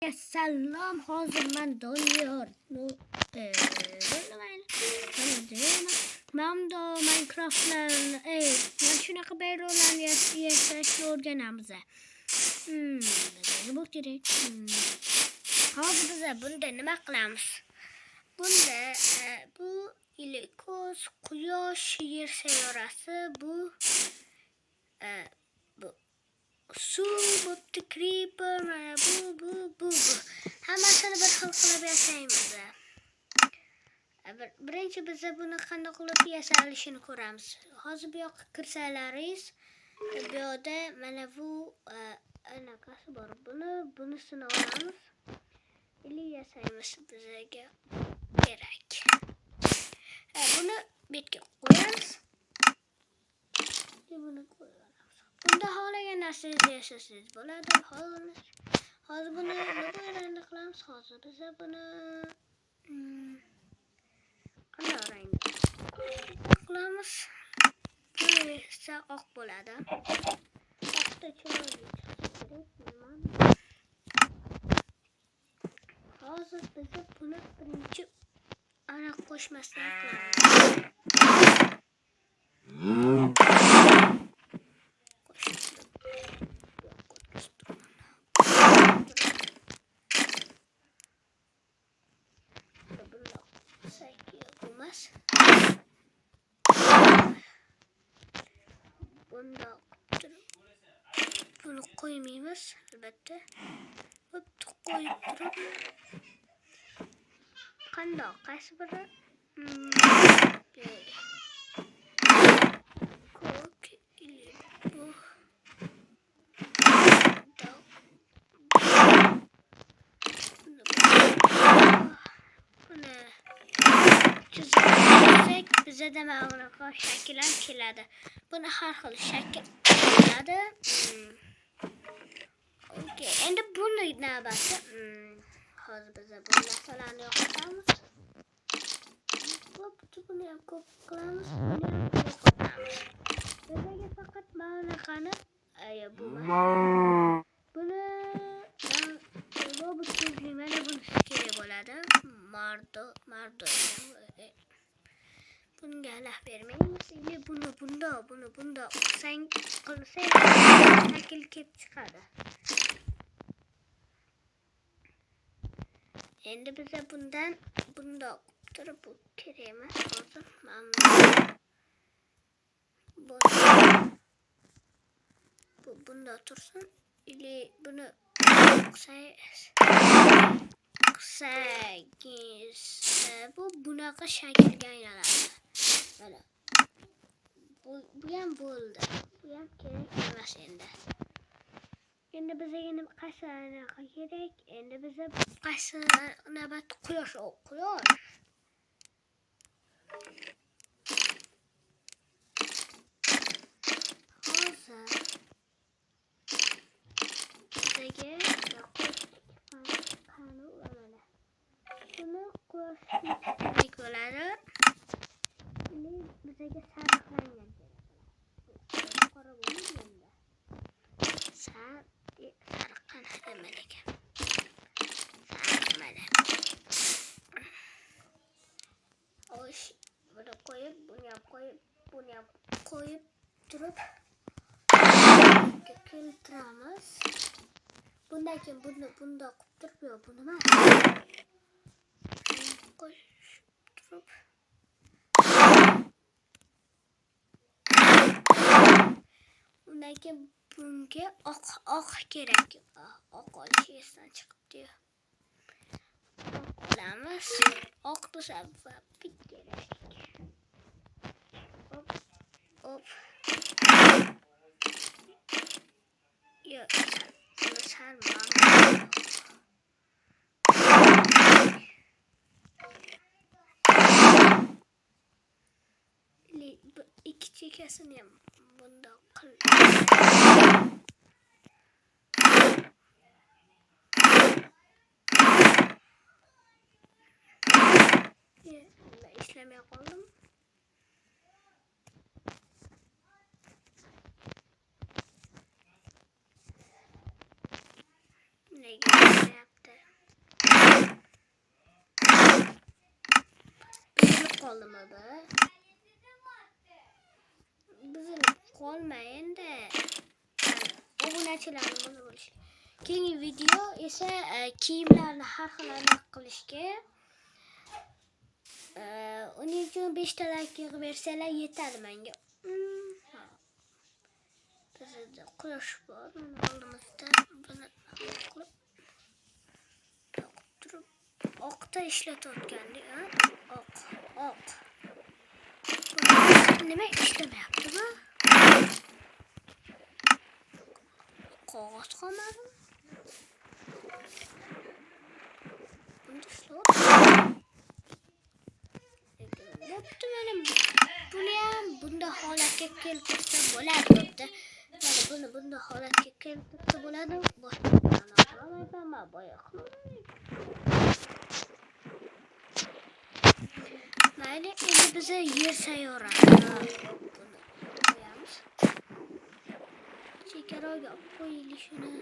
Salom, hozir men Doniyor. Men da Minecraft'larni, men shunaqa bayroqlarni yasashni o'rganamiz. Bu kerak. Hozir biz bunda nima qilamiz? Bunda bu ilikoz, quyosh, yer sayyorasi, bu suv, bo'pti, creeper, mana bu. Hammasini bir xil qilib yasaymiz. Birinchi biz buni qanday qilib yasalishini ko'ramiz. Hozir bu yoqqa kirsalaringiz, bu yerda mana bu anaqasi bor. Bunisini olamiz. Ili yasaymiz bizga kerak. Buni betga qo'yamiz. Buni qo'yamiz. Bunda xohlagan narsangizni yasasangiz bo'ladi. Hozir buni nima qilamiz? Hozir biz buni qanday rang qilamiz? Buni esa oq bo'ladi. Oqda chiroyli kerak. Hozir biz buni birinchi ana qo'shmasdan qilamiz. Bunda bunu qo'ymaymiz, albatta. Bo'pti, qo'yib turib qandoq qaysi biri ko'k ili bu buni chizsak bizda mana bunaqa shakllar keladi. Buni har xil shakl keladi. Okey, endi buni navbati. Hozir biz bu narsalarni yo'qotamiz. Buni ham ko'p qilamiz. Buni ham yo'qotamiz. Bizga faqat mana bunaqani buni robot ko'zli mana bunisi kerak bo'ladi. Mardo. Bunga alah bermaymiz. Ili buni bunda qilsang shakl kelib chiqadi. Endi biz bundan bunda turib bu kerak emas. Hozir bu bunda tursin. Ili buni qilsangiz bu bunaqa shaklga aylanadi. Mana bu ham bo'ldi. Bu ham kerak emas endi. Endi bizga nima qaysi anaqa kerak? Endi bizga qaysi navbat quyosh. Hozir bizga buni quyosh kerak bo'ladi. Endi bizga sariqlangan kerak. Qora bo'lmaydi. Sariqan nima ekan? Mana. Osh, buni qo'yib, buni ham qo'yib turib keltiramiz. Bundan keyin bunda qilib turib, yo'q, buni emas. Qo'shib turib. Undan keyin bunga oq kerak. Oq olish esdan chiqibdi. Olamiz. Oq desa bit kerak. Hop. Yo, bunu sarmam. İki çekesini yap. Bunda kıl. İşlem yapalım. Ne yaptı? qoldimi bu? Buzilib qolmay endi. Obunachilarni buni bo'lish. Keyingi video esa kiyimlarni har xil aniq qilishga. Uning uchun 5 ta like yig'ib bersalar yetadi menga. Bizda quyosh bor, mana oldimizda. Buni turib oqda ishlatayotgandik, oq. Nima ishlamayapti bu? Qog'oz qolmadi. Bunda ishlab. Bo'pti, mana buni ham bunda holatga keltirsa bo'ladi, bo'pti. Mana buni bunda holatga keltirsa bo'ladi. Boshqa qilmayman, boyoqni. Mayli, endi biz yer sayyorasini qo'yamiz. Chegaraga qo'yilishini.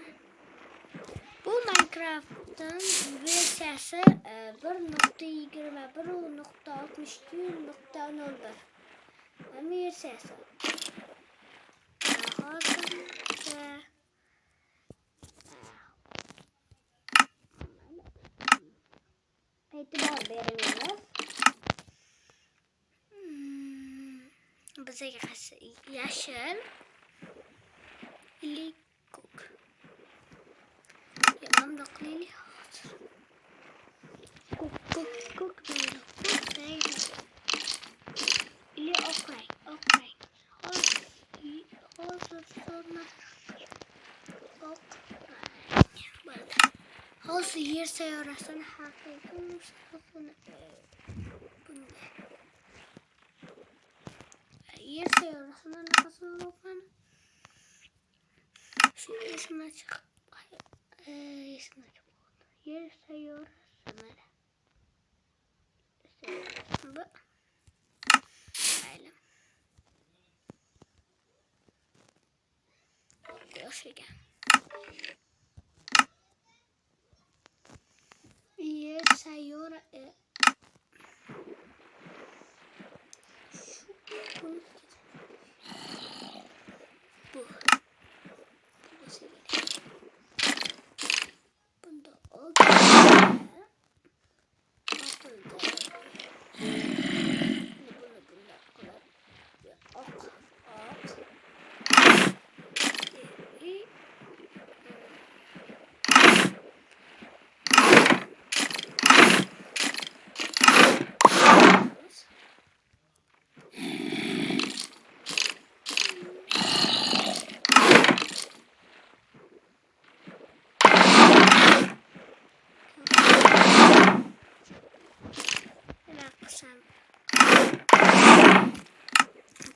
Bu Minecraft'dan versiyasi 1.21.62.01. Mana versiyasi. E'tibor beringiz. Bizga qaysi yashil, ko'k. Mana qilaylik hozir. Ko'k deydi. Oq rang. Hozir sorma. Oq rang. Hozir yer sayyorasini haqiqiy nusxasini bunga. Yer sayyorasini naqasini o'qing. Shu esimdan chiqib yer sayyorasi mana. Bu. Mayli. Yo'q. Yer sayyora bu. Bunda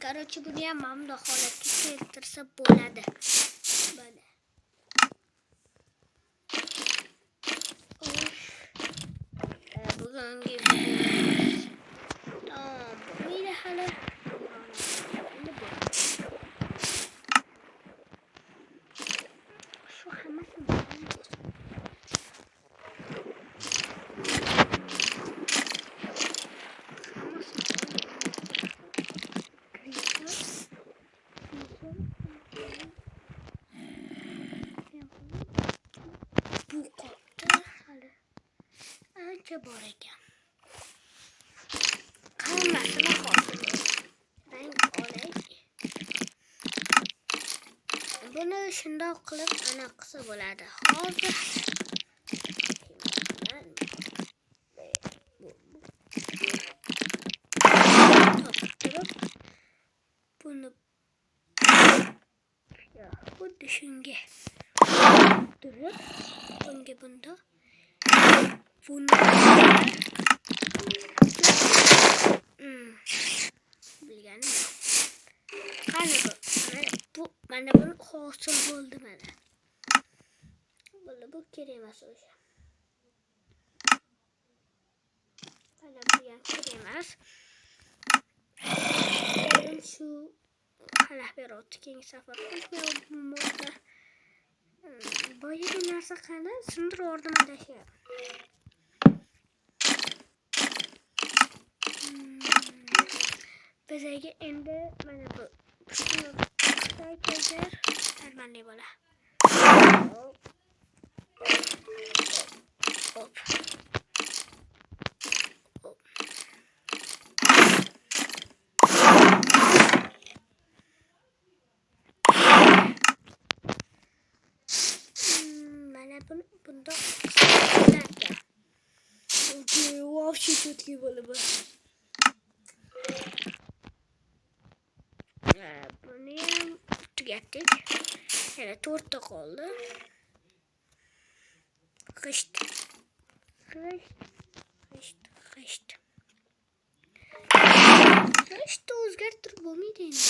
Короче, buni ham mamda holatga keltirsa bo'ladi. Mana. Bugungi videomiz tamom bo'ldi hali. Shu hammasini bu qopda hali ancha bor ekan. Hammasini hozir rang olay. Buni shundoq qilib ana qilsa bo'ladi. Hozir buni xuddi shunga turib bunga bunda bilganim qani bu mana bu hosil bo'ldi mana. Bu kerak emas o'sha. Mana bu ham kerak emas. Shu xalaq beradi keyingi safar qilmayapti. Boyaga narsa qani sindirib yubordim adashib. bizaga endi mana bu saytlar normalniy bo'la. Hop. Mana bunda okey, вообще четкий bo'lib. Buni ham tugatdik. Yana 4 ta qoldi. G'isht. G'ishtni o'zgartirib bo'lmaydi endi.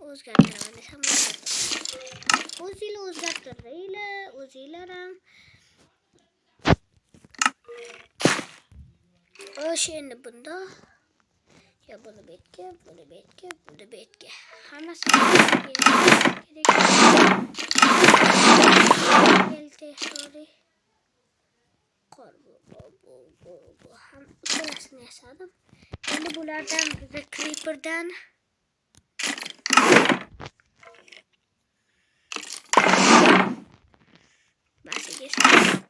O'zgartiraman desam o'zgartiraman. O'zinglar o'zgartiringlar, o'zinglar ham. O'sha endi bunda. Ya bunu betga. Hammasi kerak. Sorry. Qor bu ham ikkalasini yasadim. Endi bulardan biza creeperdan basiga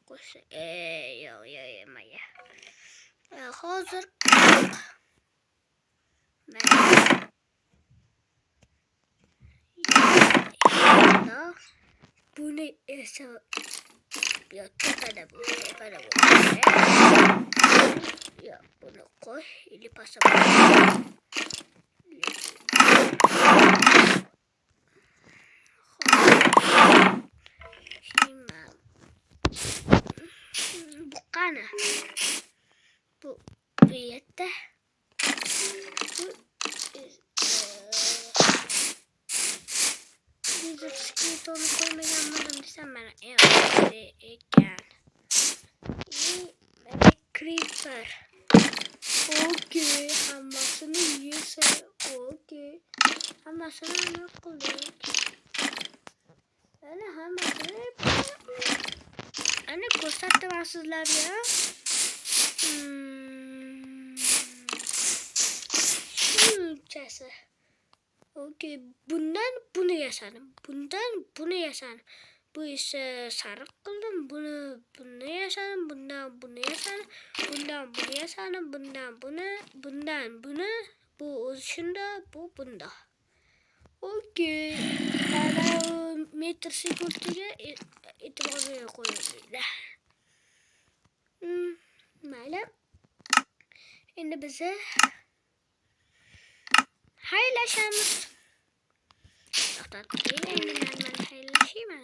qo'shsa yo'q maya. Hozir buni esa tepada bu. Ya bunu koy, ili pasam. Bu kana. Bu yetti. Bu skeleton koymaganmadım desem bana ekan. Creeper. Okey, hammasini yesa. Okey. Hammasini ne qildik? Ana hammasini ana ko'rsatdim sizlarga. Shunchasi. Okey, bundan bunu yasadim. Bu esa sariq qildim. Buni yasadim. Bundan bunu yasadim. Bundan buni. Bu o'zi shunda, bu bunda. Okey. Metr sekundiga e'tiborga qo'yiladi. Mayli. Endi biz haylashamiz. To'xtatib, endi men haylashayman.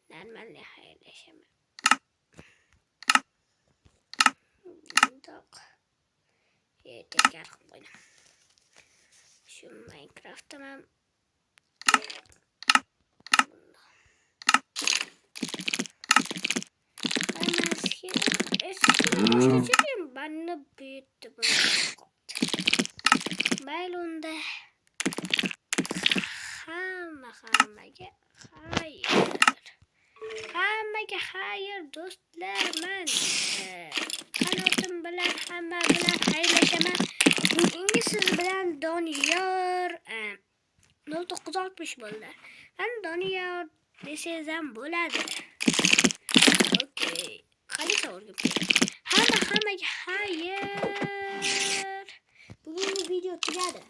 Normalnie haylashayman. Tekrar qo'ydim. Shu Minecraft'da ham eski bana büyüttü bunu. Mayli unda hammaga hayır do'stlar, men qanotim bilan hamma bilan xayrlashaman. Bugungi siz bilan Doniyor 0960 bo'ldi. Men Doniyor desangiz ham bo'ladi. Okey. Qalisa o'rgib. Hammaga xayr. Bugungi video tugadi.